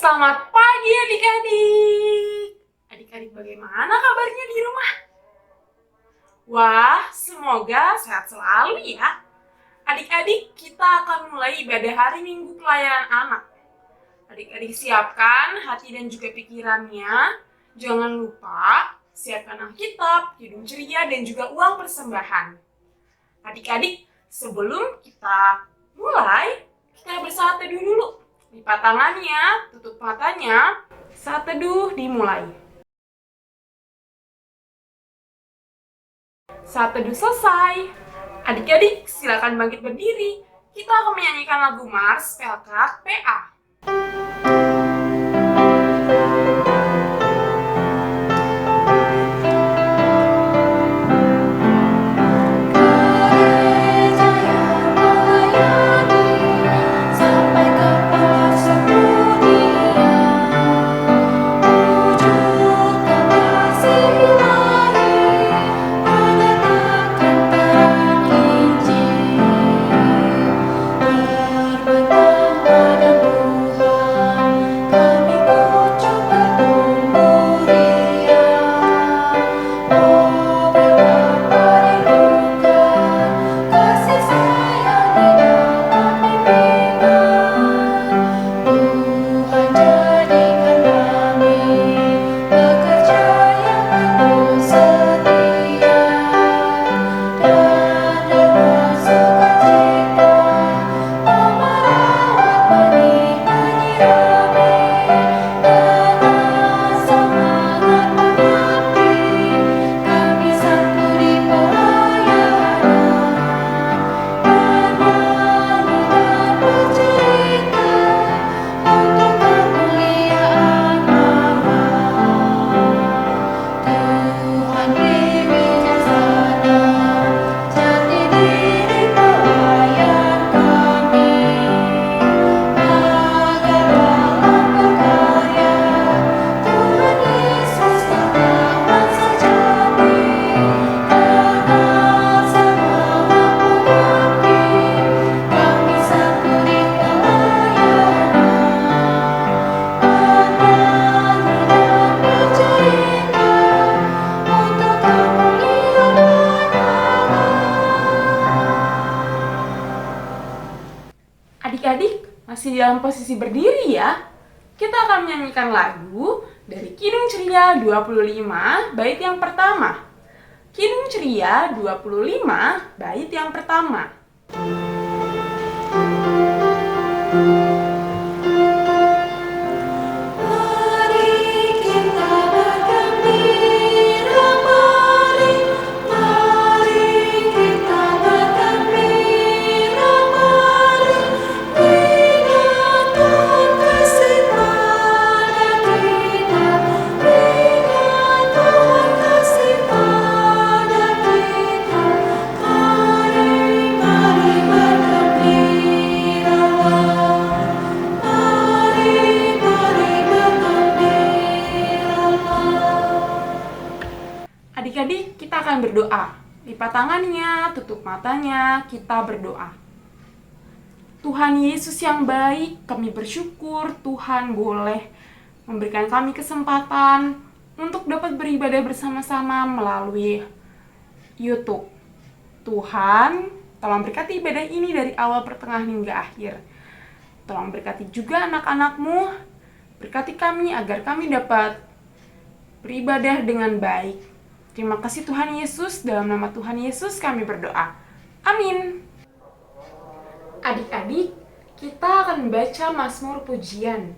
Selamat pagi adik-adik. Adik-adik bagaimana kabarnya di rumah? Wah, semoga sehat selalu ya. Adik-adik, kita akan mulai ibadah hari Minggu pelayanan anak. Adik-adik siapkan hati dan juga pikirannya. Jangan lupa siapkan Alkitab, hidung ceria, dan juga uang persembahan. Adik-adik, sebelum kita mulai, kita bersaat teduh dulu. Lipat tangannya, tutup matanya, saat teduh dimulai. Saat teduh selesai, adik-adik silakan bangkit berdiri. Kita akan menyanyikan lagu Mars Pelkat PA. Adik-adik masih dalam posisi berdiri ya. Kita akan menyanyikan lagu dari Kidung Ceria 25 bait yang pertama. Kidung Ceria 25 bait yang pertama. Adik-adik, kita akan berdoa. Lipat tangannya, tutup matanya, kita berdoa. Tuhan Yesus yang baik, kami bersyukur Tuhan boleh memberikan kami kesempatan untuk dapat beribadah bersama-sama melalui YouTube. Tuhan, tolong berkati ibadah ini dari awal, pertengahan, hingga akhir. Tolong berkati juga anak-anak-Mu, berkati kami agar kami dapat beribadah dengan baik. Terima kasih Tuhan Yesus, dalam nama Tuhan Yesus kami berdoa. Amin. Adik-adik, kita akan membaca Mazmur Pujian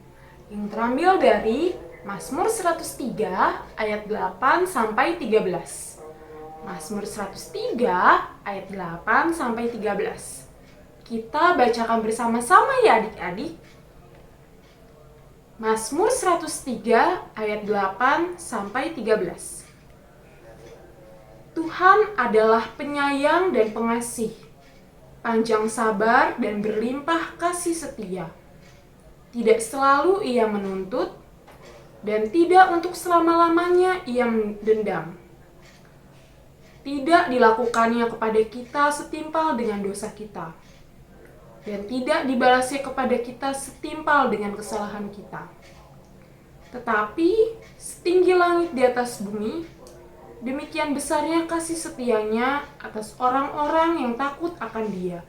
yang terambil dari Mazmur 103 ayat 8 sampai 13. Mazmur 103 ayat 8 sampai 13. Kita bacakan bersama-sama ya adik-adik. Mazmur 103 ayat 8 sampai 13. Tuhan adalah penyayang dan pengasih, panjang sabar dan berlimpah kasih setia. Tidak selalu ia menuntut, dan tidak untuk selama-lamanya ia mendendam. Tidak dilakukannya kepada kita setimpal dengan dosa kita, dan tidak dibalasnya kepada kita setimpal dengan kesalahan kita. Tetapi setinggi langit di atas bumi, demikian besarnya kasih setianya atas orang-orang yang takut akan Dia.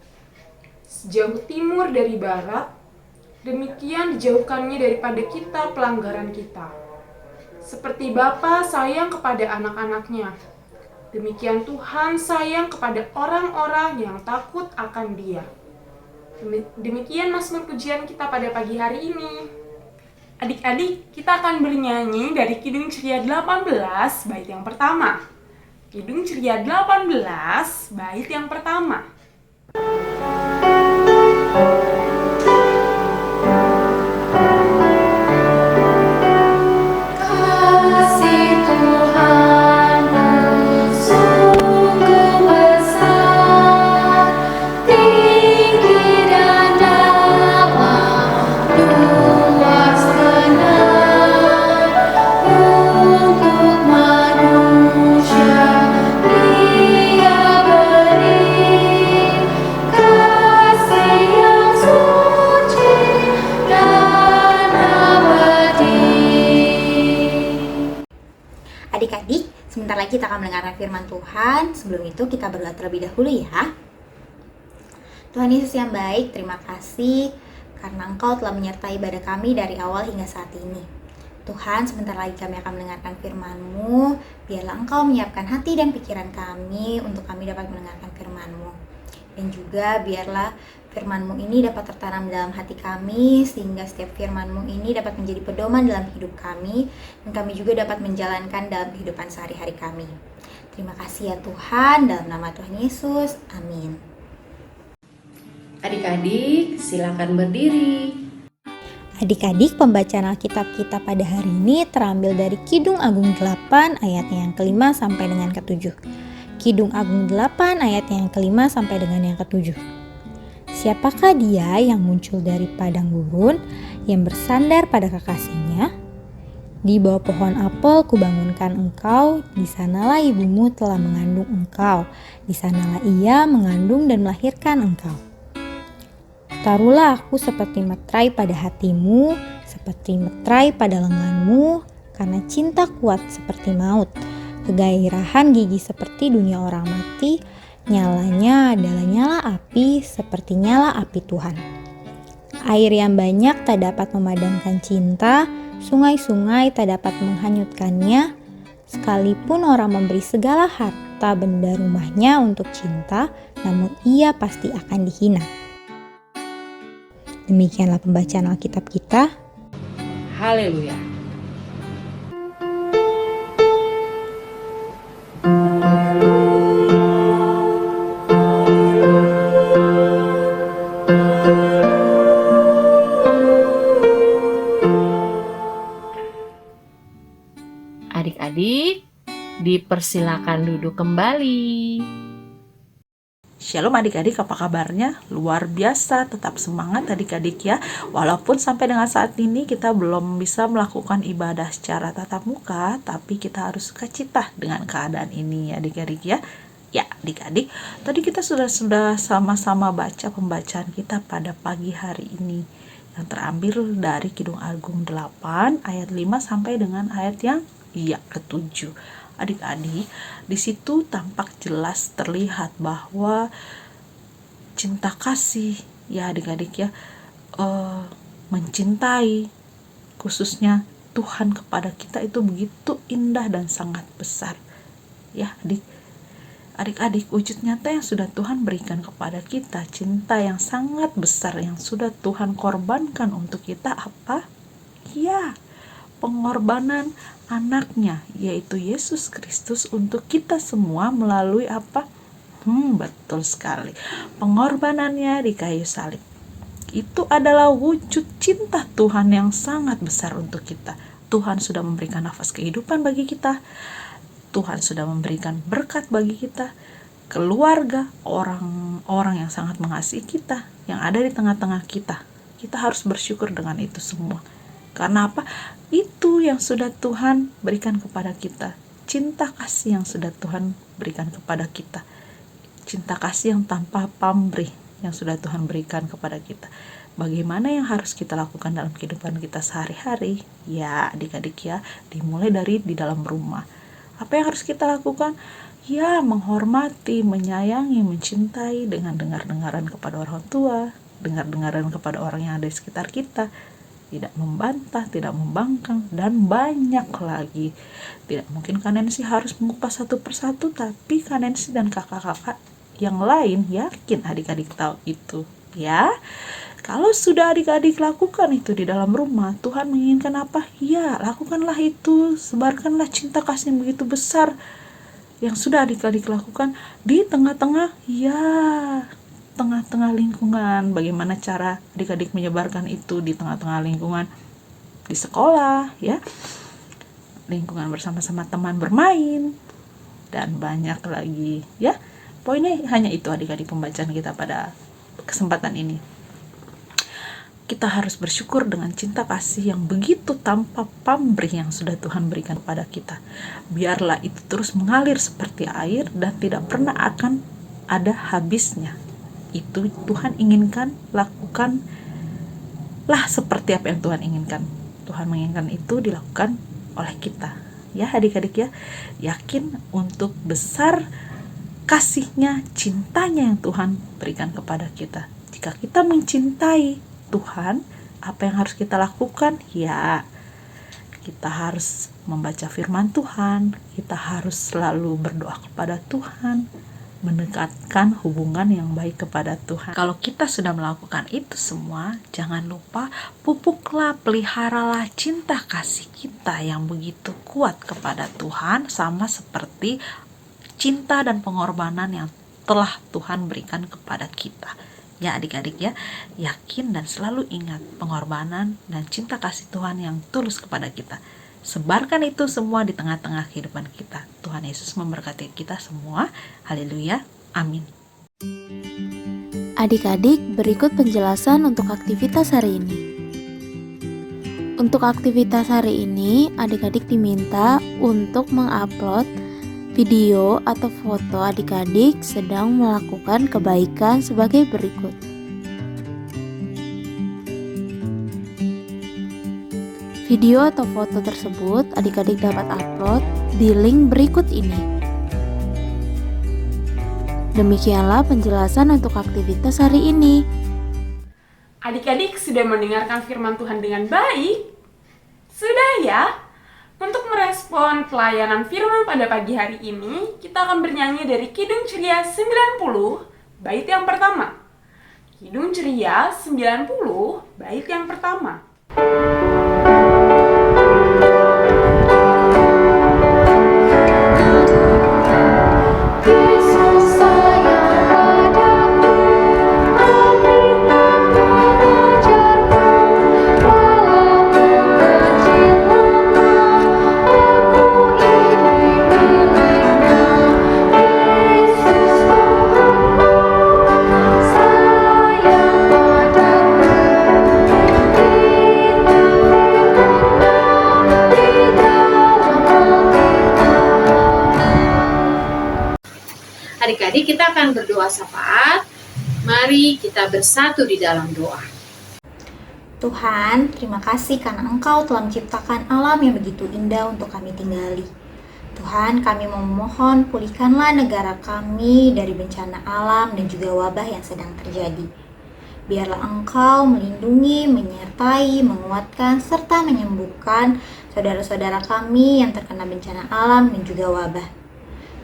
Sejauh timur dari barat, demikian dijauhkannya daripada kita pelanggaran kita. Seperti Bapa sayang kepada anak-anaknya, demikian Tuhan sayang kepada orang-orang yang takut akan Dia. Demikian Mazmur pujian kita pada pagi hari ini. Adik-adik, kita akan bernyanyi dari Kidung Ceria 18 bait yang pertama. Kidung Ceria 18 bait yang pertama. Adik-adik, sebentar lagi kita akan mendengarkan firman Tuhan. Sebelum itu kita berdoa terlebih dahulu ya. Tuhan Yesus yang baik, terima kasih karena Engkau telah menyertai ibadah kami dari awal hingga saat ini. Tuhan, sebentar lagi kami akan mendengarkan firman-Mu. Biarlah Engkau menyiapkan hati dan pikiran kami untuk kami dapat mendengarkan firman-Mu. Dan juga biarlah firman-Mu ini dapat tertanam dalam hati kami, sehingga setiap firman-Mu ini dapat menjadi pedoman dalam hidup kami, dan kami juga dapat menjalankan dalam kehidupan sehari-hari kami. Terima kasih ya Tuhan, dalam nama Tuhan Yesus, amin. Adik-adik, silakan berdiri. Adik-adik, pembacaan Alkitab kita pada hari ini terambil dari Kidung Agung 8 ayatnya yang ke-5 sampai dengan ke-7. Kidung Agung 8 ayat yang ke-5 sampai dengan yang ke-7. Siapakah dia yang muncul dari padang gurun, yang bersandar pada kekasihnya? Di bawah pohon apel kubangunkan engkau, di sanalah ibumu telah mengandung engkau, di sanalah ia mengandung dan melahirkan engkau. Taruhlah aku seperti meterai pada hatimu, seperti meterai pada lenganmu, karena cinta kuat seperti maut, kegairahan gigi seperti dunia orang mati, nyalanya adalah nyala api seperti nyala api Tuhan. Air yang banyak tak dapat memadamkan cinta, sungai-sungai tak dapat menghanyutkannya, sekalipun orang memberi segala harta benda rumahnya untuk cinta, namun ia pasti akan dihina. Demikianlah pembacaan Alkitab kita. Haleluya. Adik-adik, dipersilakan duduk kembali. Shalom adik-adik, apa kabarnya? Luar biasa, tetap semangat adik-adik ya. Walaupun sampai dengan saat ini kita belum bisa melakukan ibadah secara tatap muka, tapi kita harus sukacita dengan keadaan ini ya adik-adik ya. Ya adik-adik, tadi kita sudah sama-sama baca pembacaan kita pada pagi hari ini, yang terambil dari Kidung Agung 8 ayat 5 sampai dengan ayat yang ke-7. Adik-adik, di situ tampak jelas terlihat bahwa cinta kasih ya adik-adik ya, mencintai khususnya Tuhan kepada kita itu begitu indah dan sangat besar ya adik-adik, wujud nyata yang sudah Tuhan berikan kepada kita, cinta yang sangat besar yang sudah Tuhan korbankan untuk kita apa? Ya, pengorbanan anaknya, yaitu Yesus Kristus untuk kita semua melalui apa? Betul sekali. Pengorbanannya di kayu salib. Itu adalah wujud cinta Tuhan yang sangat besar untuk kita. Tuhan sudah memberikan nafas kehidupan bagi kita. Tuhan sudah memberikan berkat bagi kita, keluarga, orang-orang yang sangat mengasihi kita, yang ada di tengah-tengah kita. Kita harus bersyukur dengan itu semua. Karena apa? Itu yang sudah Tuhan berikan kepada kita. Cinta kasih yang sudah Tuhan berikan kepada kita. Cinta kasih yang tanpa pamrih yang sudah Tuhan berikan kepada kita. bagaimana yang harus kita lakukan dalam kehidupan kita sehari-hari? Ya, adik-adik ya, dimulai dari di dalam rumah. Apa yang harus kita lakukan? Ya, menghormati, menyayangi, mencintai dengan dengar-dengaran kepada orang tua, dengar-dengaran kepada orang yang ada di sekitar kita, tidak membantah, tidak membangkang, dan banyak lagi. Tidak mungkin Kak Nancy harus mengupas satu persatu, tapi Kak Nancy dan kakak-kakak yang lain yakin adik-adik tahu itu. Ya, kalau sudah adik-adik lakukan itu di dalam rumah, Tuhan menginginkan apa? Ya, lakukanlah itu, sebarkanlah cinta kasih yang begitu besar yang sudah adik-adik lakukan di tengah-tengah lingkungan. Bagaimana cara adik-adik menyebarkan itu di tengah-tengah lingkungan di sekolah, ya, lingkungan bersama-sama teman bermain, dan banyak lagi, ya. Poinnya hanya itu adik-adik pembacaan kita pada kesempatan ini. Kita harus bersyukur dengan cinta kasih yang begitu tanpa pamrih yang sudah Tuhan berikan kepada kita. Biarlah itu terus mengalir seperti air dan tidak pernah akan ada habisnya. Itu Tuhan inginkan, lakukanlah seperti apa yang Tuhan inginkan. Tuhan menginginkan itu dilakukan oleh kita. Ya adik-adik ya, yakin untuk besar kasihnya, cintanya yang Tuhan berikan kepada kita. Jika kita mencintai Tuhan, apa yang harus kita lakukan? Ya, kita harus membaca firman Tuhan, kita harus selalu berdoa kepada Tuhan, mendekatkan hubungan yang baik kepada Tuhan. Kalau kita sudah melakukan itu semua, jangan lupa pupuklah, peliharalah cinta kasih kita yang begitu kuat kepada Tuhan, sama seperti cinta dan pengorbanan yang telah Tuhan berikan kepada kita. Ya adik-adik ya, yakin dan selalu ingat pengorbanan dan cinta kasih Tuhan yang tulus kepada kita. Sebarkan itu semua di tengah-tengah kehidupan kita. Tuhan Yesus memberkati kita semua. Haleluya. Amin. Adik-adik, berikut penjelasan untuk aktivitas hari ini. Untuk aktivitas hari ini, adik-adik diminta untuk mengupload video atau foto adik-adik sedang melakukan kebaikan sebagai berikut. Video atau foto tersebut adik-adik dapat upload di link berikut ini. Demikianlah penjelasan untuk aktivitas hari ini. Adik-adik sudah mendengarkan firman Tuhan dengan baik? Sudah ya? Untuk merespon pelayanan firman pada pagi hari ini, kita akan bernyanyi dari Kidung Ceria 90, bait yang pertama. Kidung Ceria 90, bait yang pertama. Adik-adik, kita akan berdoa syafaat. Mari kita bersatu di dalam doa. Tuhan, terima kasih karena Engkau telah menciptakan alam yang begitu indah untuk kami tinggali. Tuhan, kami memohon pulihkanlah negara kami dari bencana alam dan juga wabah yang sedang terjadi. Biarlah Engkau melindungi, menyertai, menguatkan, serta menyembuhkan saudara-saudara kami yang terkena bencana alam dan juga wabah.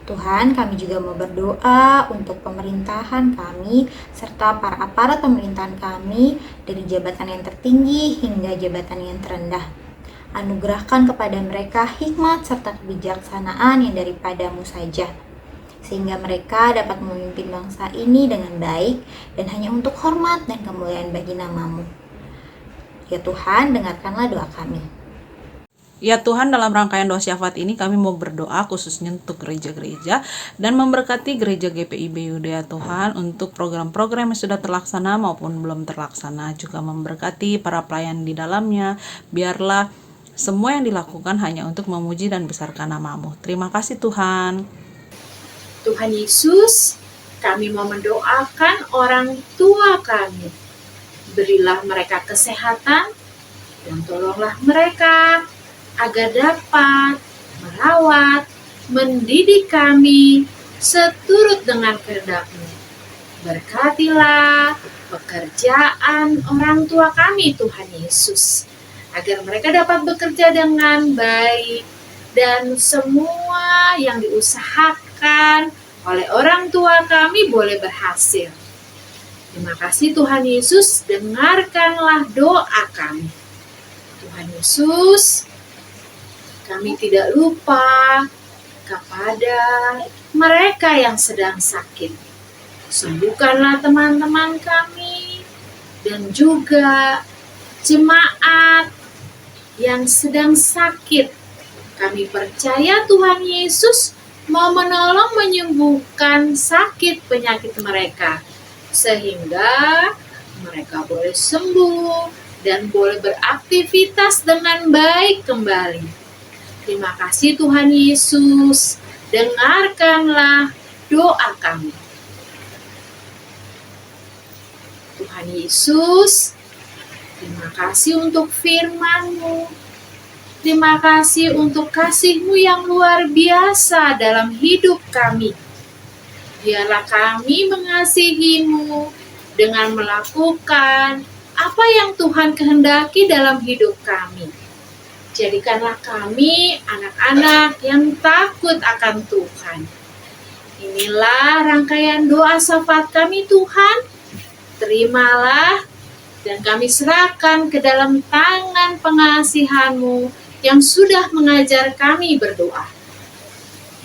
Tuhan, kami juga mau berdoa untuk pemerintahan kami serta para aparat pemerintahan kami dari jabatan yang tertinggi hingga jabatan yang terendah. Anugerahkan kepada mereka hikmat serta kebijaksanaan yang daripada-Mu saja, sehingga mereka dapat memimpin bangsa ini dengan baik dan hanya untuk hormat dan kemuliaan bagi nama-Mu. Ya Tuhan, dengarkanlah doa kami. Ya Tuhan, dalam rangkaian doa syafaat ini kami mau berdoa khususnya untuk gereja-gereja dan memberkati gereja GPIB Yudea Tuhan untuk program-program yang sudah terlaksana maupun belum terlaksana, juga memberkati para pelayan di dalamnya. Biarlah semua yang dilakukan hanya untuk memuji dan besarkan nama-Mu. Terima kasih Tuhan. Tuhan Yesus, kami mau mendoakan orang tua kami. Berilah mereka kesehatan dan tolonglah mereka agar dapat merawat, mendidik kami seturut dengan kehendak-Mu. Berkatilah pekerjaan orang tua kami, Tuhan Yesus, agar mereka dapat bekerja dengan baik dan semua yang diusahakan oleh orang tua kami boleh berhasil. Terima kasih Tuhan Yesus, dengarkanlah doa kami. Tuhan Yesus, kami tidak lupa kepada mereka yang sedang sakit. Sembuhkanlah teman-teman kami dan juga jemaat yang sedang sakit. Kami percaya Tuhan Yesus mau menolong menyembuhkan sakit penyakit mereka, sehingga mereka boleh sembuh dan boleh beraktivitas dengan baik kembali. Terima kasih Tuhan Yesus, dengarkanlah doa kami. Tuhan Yesus, terima kasih untuk firman-Mu. Terima kasih untuk kasih-Mu yang luar biasa dalam hidup kami. Biarlah kami mengasihi-Mu dengan melakukan apa yang Tuhan kehendaki dalam hidup kami. Jadikanlah kami anak-anak yang takut akan Tuhan. Inilah rangkaian doa syafaat kami Tuhan. Terimalah dan kami serahkan ke dalam tangan pengasihan-Mu yang sudah mengajar kami berdoa.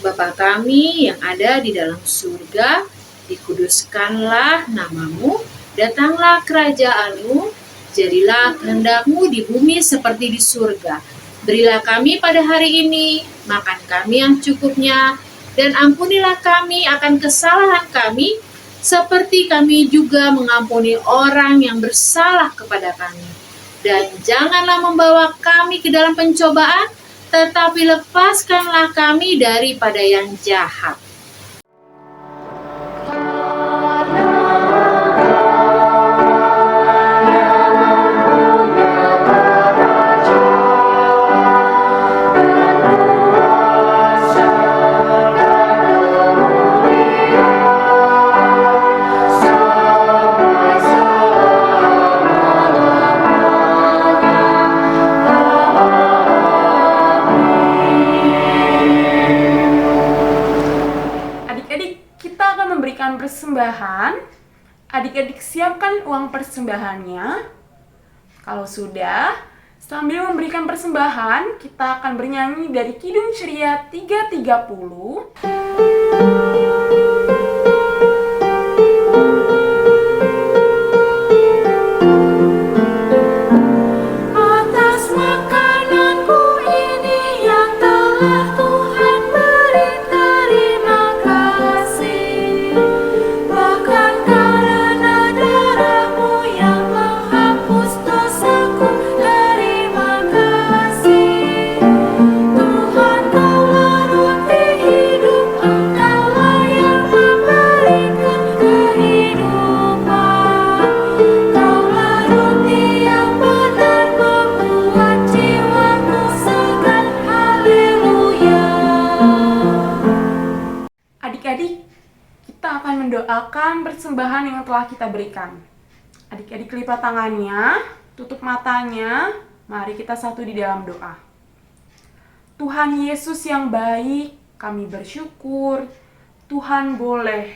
Bapa kami yang ada di dalam surga, dikuduskanlah nama-Mu, datanglah kerajaan-Mu, jadilah kehendak-Mu di bumi seperti di surga. Berilah kami pada hari ini makan kami yang cukupnya, dan ampunilah kami akan kesalahan kami, seperti kami juga mengampuni orang yang bersalah kepada kami. Dan janganlah membawa kami ke dalam pencobaan, tetapi lepaskanlah kami daripada yang jahat. Persembahan. Adik-adik siapkan uang persembahannya. Kalau sudah, sambil memberikan persembahan, kita akan bernyanyi dari Kidung Ceria 330. Mendoakan persembahan yang telah kita berikan. Adik-adik lipat tangannya, tutup matanya, mari kita satu di dalam doa. Tuhan Yesus yang baik, kami bersyukur Tuhan boleh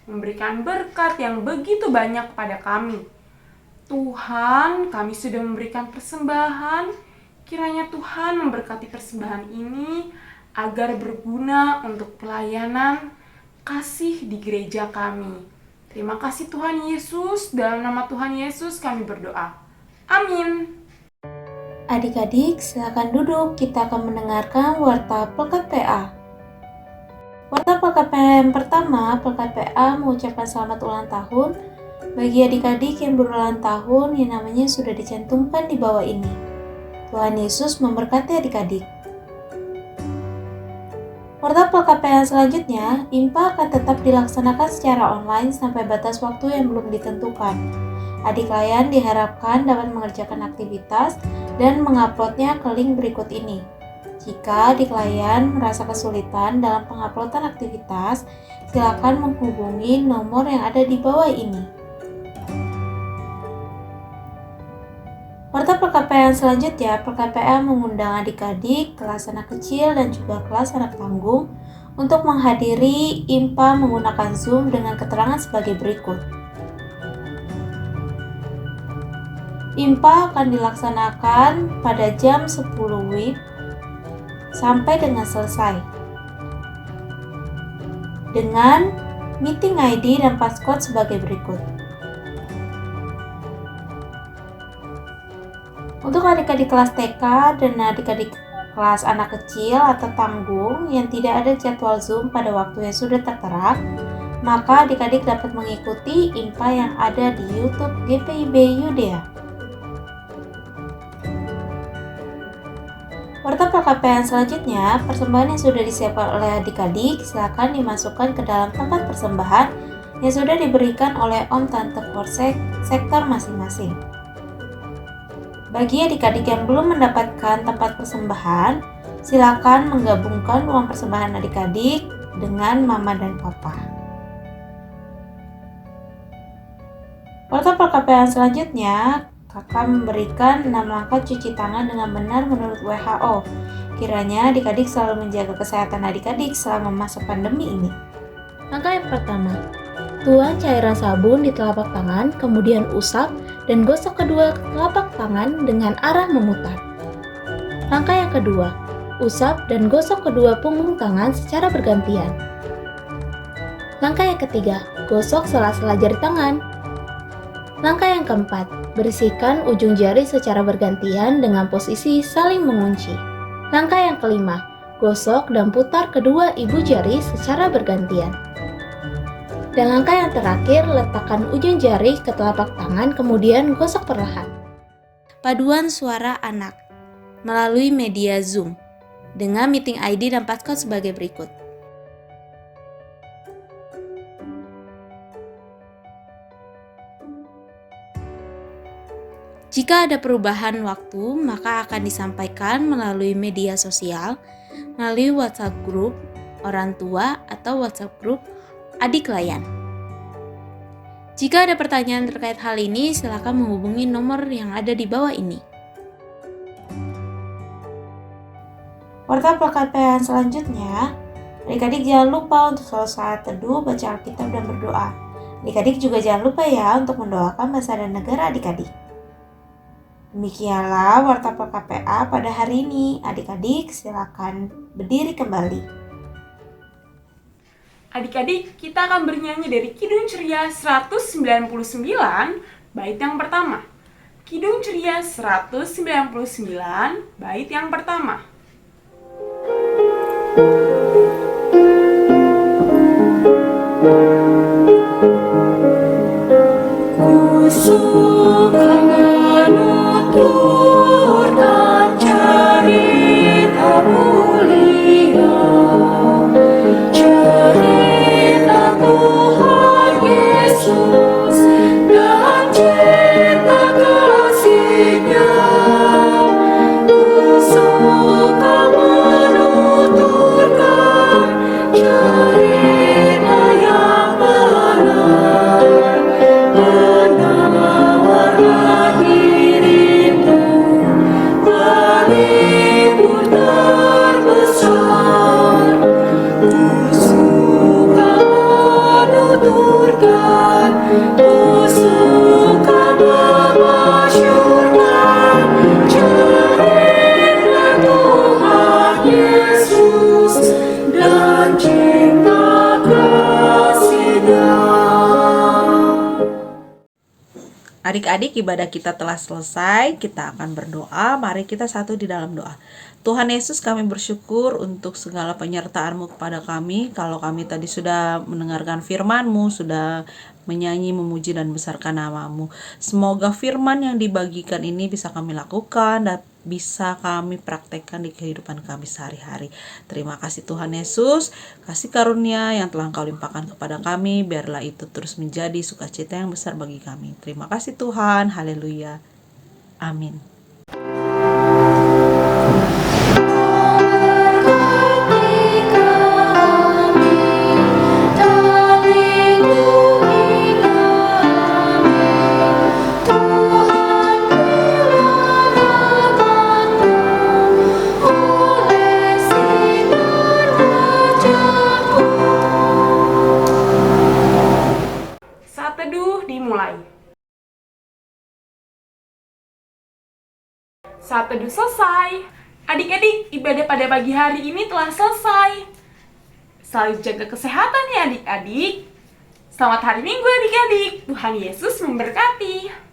memberikan berkat yang begitu banyak kepada kami. Tuhan, kami sudah memberikan persembahan, kiranya Tuhan memberkati persembahan ini agar berguna untuk pelayanan kasih di gereja kami. Terima kasih Tuhan Yesus, dalam nama Tuhan Yesus kami berdoa. Amin. Adik-adik, silakan duduk. Kita akan mendengarkan warta Pelkat PA. Warta Pelkat PA yang pertama, Pelkat PA mengucapkan selamat ulang tahun bagi adik-adik yang berulang tahun yang namanya sudah dicantumkan di bawah ini. Tuhan Yesus memberkati adik-adik. Warta Pelkat PA selanjutnya, IMPA akan tetap dilaksanakan secara online sampai batas waktu yang belum ditentukan. Adik layan diharapkan dapat mengerjakan aktivitas dan menguploadnya ke link berikut ini. Jika adik layan merasa kesulitan dalam penguploadan aktivitas, silakan menghubungi nomor yang ada di bawah ini. Warta perKPA selanjutnya, perKPA mengundang adik-adik, kelas anak kecil dan juga kelas anak tanggung untuk menghadiri IMPA menggunakan Zoom dengan keterangan sebagai berikut. IMPA akan dilaksanakan pada jam 10 WIB sampai dengan selesai. Dengan meeting ID dan passcode sebagai berikut. Untuk adik-adik kelas TK dan adik-adik kelas anak kecil atau tanggung yang tidak ada jadwal Zoom pada waktu yang sudah tertera, maka adik-adik dapat mengikuti IMPA yang ada di YouTube GPIB Yudea. Warta perKPA selanjutnya, persembahan yang sudah disiapkan oleh adik-adik silakan dimasukkan ke dalam tempat persembahan yang sudah diberikan oleh Om Tante Polsek sektor masing-masing. Bagi adik-adik yang belum mendapatkan tempat persembahan, silakan menggabungkan uang persembahan adik-adik dengan mama dan papa. Warta perKPA selanjutnya, kakak memberikan 6 langkah cuci tangan dengan benar menurut WHO. Kiranya adik-adik selalu menjaga kesehatan adik-adik selama masa pandemi ini. Langkah yang pertama, tuang cairan sabun di telapak tangan, kemudian usap dan gosok kedua telapak tangan dengan arah memutar. Langkah yang kedua, usap dan gosok kedua punggung tangan secara bergantian. Langkah yang ketiga, gosok sela-sela jari tangan. Langkah yang keempat, bersihkan ujung jari secara bergantian dengan posisi saling mengunci. Langkah yang kelima, gosok dan putar kedua ibu jari secara bergantian. Dan langkah yang terakhir, letakkan ujung jari ke telapak tangan kemudian gosok perlahan. Paduan suara anak melalui media Zoom dengan meeting ID dan passcode sebagai berikut. Jika ada perubahan waktu, maka akan disampaikan melalui media sosial, melalui WhatsApp grup orang tua atau WhatsApp grup adik layan. Jika ada pertanyaan terkait hal ini, silakan menghubungi nomor yang ada di bawah ini. Warta perKPA selanjutnya, adik-adik jangan lupa untuk selalu saat teduh, baca Alkitab dan berdoa. Adik-adik juga jangan lupa ya untuk mendoakan bangsa dan negara adik-adik. Demikianlah warta perKPA pada hari ini. Adik-adik silakan berdiri kembali. Adik-adik, kita akan bernyanyi dari Kidung Ceria 199, bait yang pertama. Kidung Ceria 199, bait yang pertama. Kusuka menuturkan cerita mulia, cerita Tuhan Yesus dan cinta kasih-Nya. Kusuka menuturkan cerita yang benar, menawarkan dirimu pelipur terbesar. Kusuka menuturkan, kusuka memasyurkan cerita Tuhan Yesus dan cinta kasih-Nya. Adik-adik, ibadah kita telah selesai. Kita akan berdoa. Mari kita satu di dalam doa. Tuhan Yesus, kami bersyukur untuk segala penyertaan-Mu kepada kami. Kalau kami tadi sudah mendengarkan firman-Mu, sudah menyanyi, memuji dan besarkan nama-Mu. Semoga firman yang dibagikan ini bisa kami lakukan bisa kami praktekkan di kehidupan kami sehari-hari. Terima kasih Tuhan Yesus, kasih karunia yang telah Engkau limpahkan kepada kami, biarlah itu terus menjadi sukacita yang besar bagi kami. Terima kasih Tuhan, haleluya, amin. Saat teduh dimulai. Saat teduh selesai. Adik-adik, ibadah pada pagi hari ini telah selesai. Selalu jaga kesehatan ya adik-adik. Selamat hari Minggu adik-adik. Tuhan Yesus memberkati.